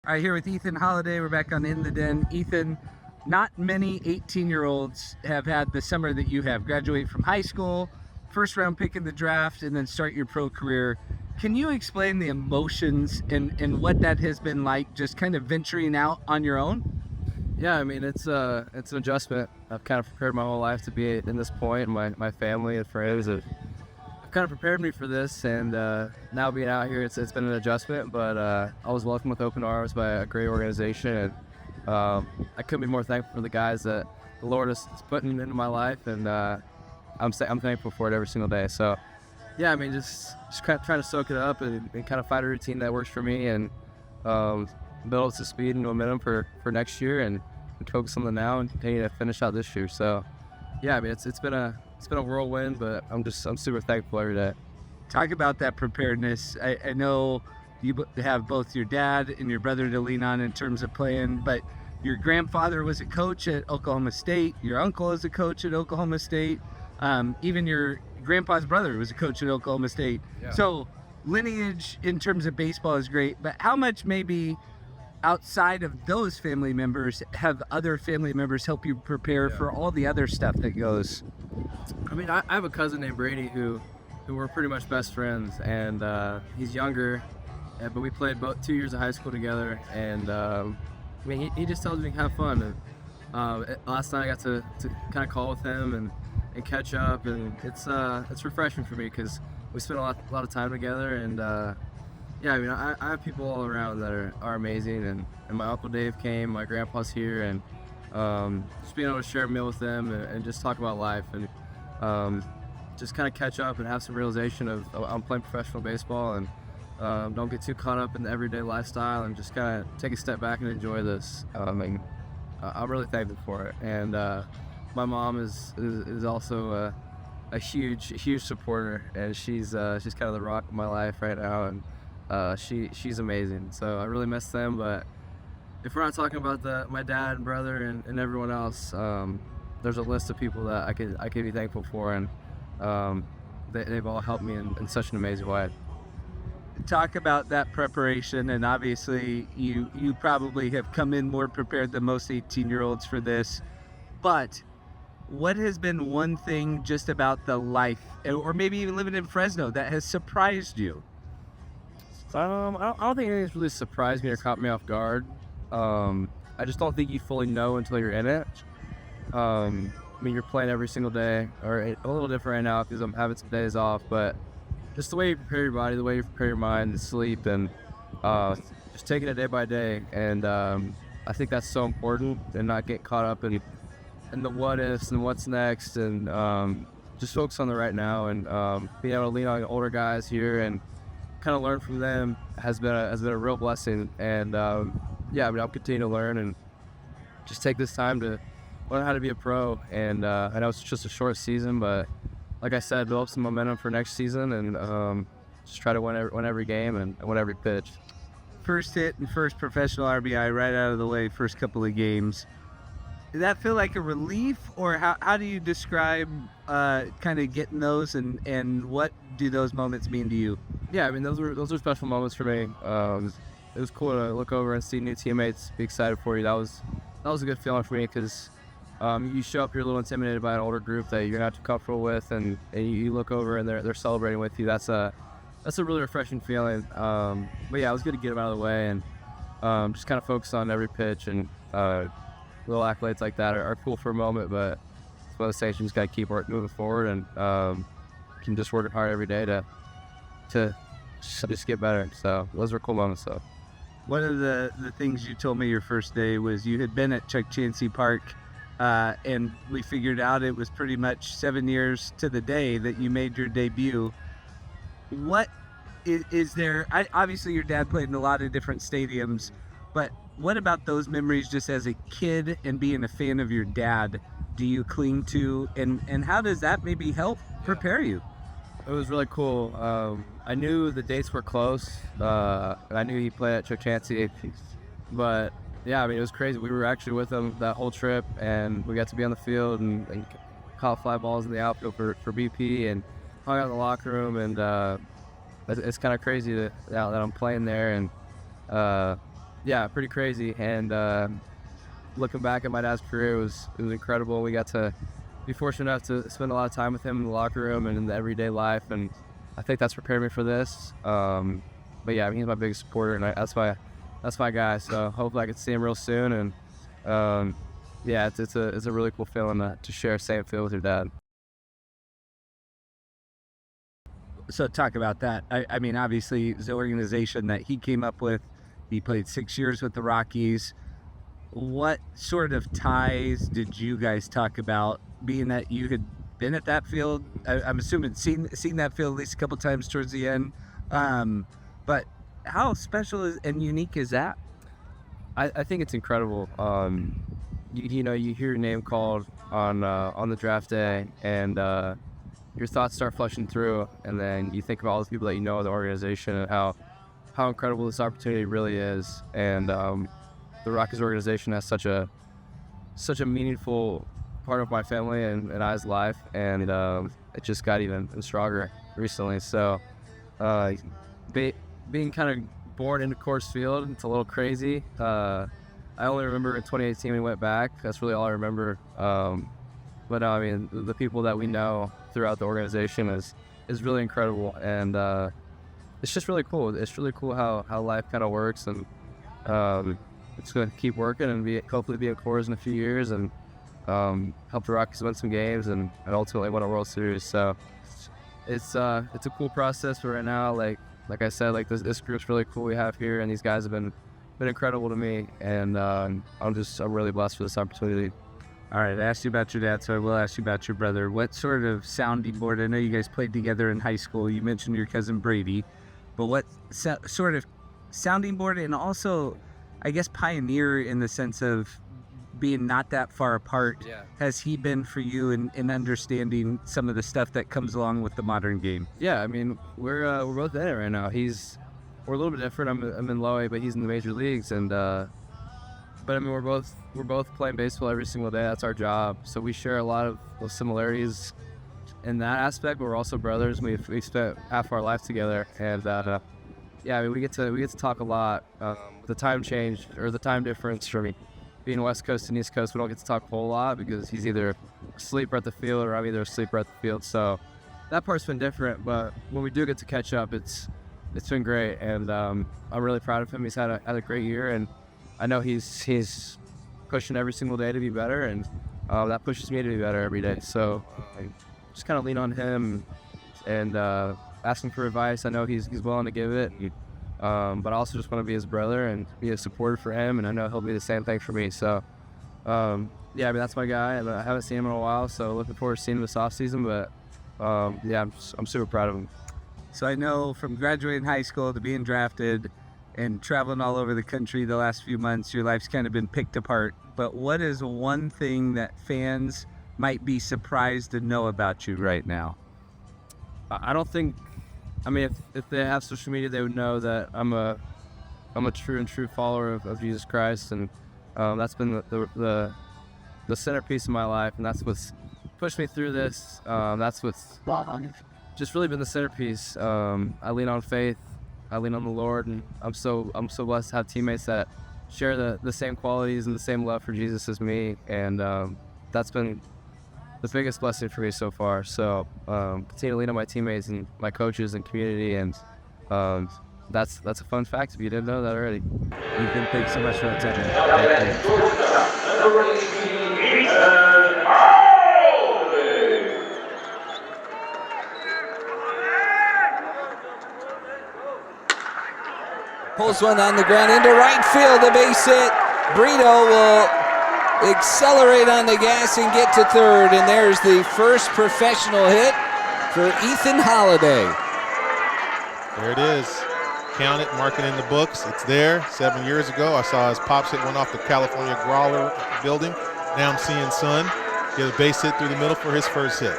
All right, here with Ethan Holliday. We're back on In the Den. Ethan, not many 18-year-olds have had the summer that you have. Graduate from high school, first round pick in the draft, and then start your pro career. Can you explain the emotions and what that has been like, just kind of venturing out on your own? Yeah, I mean, it's an adjustment. I've kind of prepared my whole life to be in this point. My family and friends have kind of prepared me for this, and now being out here, it's been an adjustment. But I was welcomed with open arms by a great organization, and I couldn't be more thankful for the guys that the Lord is putting into my life, and I'm thankful for it every single day. So, yeah, I mean, just kind of trying to soak it up and kind of find a routine that works for me, and build up to speed and momentum for next year, and focus on the now and continue to finish out this year. So, yeah, I mean, it's been a whirlwind, but I'm super thankful every day. Talk about that preparedness. I know you have both your dad and your brother to lean on in terms of playing, but your grandfather was a coach at Oklahoma State. Your uncle is a coach at Oklahoma State. Even your grandpa's brother was a coach at Oklahoma State. Yeah. So lineage in terms of baseball is great, but how much maybe outside of those family members have other family members help you prepare for all the other stuff that goes? I mean, I have a cousin named Brady who we're pretty much best friends, and he's younger, but we played both 2 years of high school together, and I mean, he just tells me to have fun. And last night I got to kind of call with him and catch up, and it's refreshing for me because we spent a lot of time together, and yeah, I mean, I have people all around that are amazing, and my Uncle Dave came, my grandpa's here, and just being able to share a meal with them and just talk about life, and just kind of catch up and have some realization of I'm playing professional baseball, and don't get too caught up in the everyday lifestyle, and just kind of take a step back and enjoy this. And I'm really thankful for it, and my mom is also a huge supporter, and she's kind of the rock of my life right now, and she's amazing. So I really miss them, but if we're not talking about my dad and brother and everyone else, there's a list of people that I could be thankful for, and they've all helped me in such an amazing way. Talk about that preparation, and obviously you probably have come in more prepared than most 18-year-olds for this, but what has been one thing just about the life, or maybe even living in Fresno, that has surprised you? I don't think anything's really surprised me or caught me off guard. I just don't think you fully know until you're in it. I mean, you're playing every single day, or a little different right now because I'm having some days off, but just the way you prepare your body, the way you prepare your mind, and sleep, and just taking it day by day. And I think that's so important, and not get caught up in the what ifs and what's next, and just focus on the right now, and being able to lean on older guys here and kind of learn from them has been a real blessing. And yeah, I mean, I'll continue to learn and just take this time to learn how to be a pro. And I know it's just a short season, but like I said, build up some momentum for next season, and just try to win every game and win every pitch. First hit and first professional RBI right out of the way, first couple of games. Did that feel like a relief, or how do you describe kind of getting those, and what do those moments mean to you? Yeah, I mean, those were special moments for me. It was cool to look over and see new teammates be excited for you. That was a good feeling for me, because you show up, you're a little intimidated by an older group that you're not too comfortable with, and you look over and they're celebrating with you. That's a really refreshing feeling. But yeah, it was good to get them out of the way, and just kind of focus on every pitch, and little accolades like that are cool for a moment, but it's one of those things you just got to keep moving forward, and can just work hard every day to just get better. So those were cool moments. So one of the things you told me your first day was you had been at Chuck Chansey Park, and we figured out it was pretty much 7 years to the day that you made your debut. What is there? Obviously your dad played in a lot of different stadiums, but what about those memories just as a kid and being a fan of your dad do you cling to, and how does that maybe help prepare you? it was really cool. I knew the dates were close, and I knew he played at Chuck Chansey, but yeah, I mean, it was crazy. We were actually with him that whole trip, and we got to be on the field and caught fly balls in the outfield for BP, and hung out in the locker room, and it's kind of crazy that I'm playing there, and yeah, pretty crazy. And looking back at my dad's career, it was incredible. We got to be fortunate enough to spend a lot of time with him in the locker room and in the everyday life, and I think that's prepared me for this. But yeah, I mean, he's my biggest supporter, and that's my guy. So hopefully I can see him real soon. And yeah, it's a really cool feeling to share same field with your dad. So talk about that. I mean, obviously, the organization that he came up with, he played 6 years with the Rockies. What sort of ties did you guys talk about, being that you had been at that field? I'm assuming seen that field at least a couple times towards the end. But how special and unique is that? I think it's incredible. You know, you hear your name called on the draft day, and your thoughts start flushing through, and then you think about all the people that you know in the organization and how incredible this opportunity really is. And the Rockies organization has such a meaningful part of my family and I's life, and it just got even stronger recently. So being kind of born into Coors Field, it's a little crazy. I only remember in 2018 we went back. That's really all I remember. But I mean, the people that we know throughout the organization is really incredible, and it's just really cool. It's really cool how life kind of works, and it's going to keep working and hopefully be at Coors in a few years, and help the Rockies win some games and ultimately win a World Series. So it's a cool process. But right now, like I said, like this group's really cool we have here, and these guys have been incredible to me, and I'm really blessed for this opportunity. All right, I asked you about your dad, so I will ask you about your brother. What sort of sounding board? I know you guys played together in high school. You mentioned your cousin Brady, but what sort of sounding board, and also, I guess, pioneer in the sense of being not that far apart, has he been for you in understanding some of the stuff that comes along with the modern game? Yeah, I mean, we're both in it right now. We're a little bit different. I'm in low A, but he's in the major leagues, and but I mean, we're both playing baseball every single day. That's our job. So we share a lot of similarities in that aspect. But we're also brothers. We've spent half our life together, and yeah, I mean, we get to talk a lot. The time change or the time difference for me, being West Coast and East Coast, we don't get to talk a whole lot because he's either asleep or at the field, or I'm either asleep or at the field. So that part's been different. But when we do get to catch up, it's been great, and I'm really proud of him. He's had a great year, and I know he's pushing every single day to be better, and that pushes me to be better every day. So I just kind of lean on him and ask him for advice. I know he's willing to give it, but I also just want to be his brother and be a supporter for him, and I know he'll be the same thing for me. So yeah, I mean, that's my guy, and I haven't seen him in a while, so looking forward to seeing him this offseason. But yeah, I'm super proud of him. So I know from graduating high school to being drafted and traveling all over the country the last few months, your life's kind of been picked apart. But what is one thing that fans might be surprised to know about you right now? I don't think, I mean, if they have social media, they would know that I'm a true follower of Jesus Christ, and that's been the centerpiece of my life, and that's what's pushed me through this. That's what's just really been the centerpiece. I lean on faith. I lean on the Lord, and I'm so blessed to have teammates that share the same qualities and the same love for Jesus as me, and that's been the biggest blessing for me so far. So continue to lean on my teammates and my coaches and community, and that's a fun fact if you didn't know that already. Ethan, thanks so much for that time. Ethan Holliday. Pulls one on the ground into right field, the base hit. Brito will accelerate on the gas and get to third, and there's the first professional hit for Ethan Holliday. There it is. Count it, mark it in the books. It's there. 7 years ago, I saw his pops hit one off the California Growler building. Now I'm seeing son get a base hit through the middle for his first hit.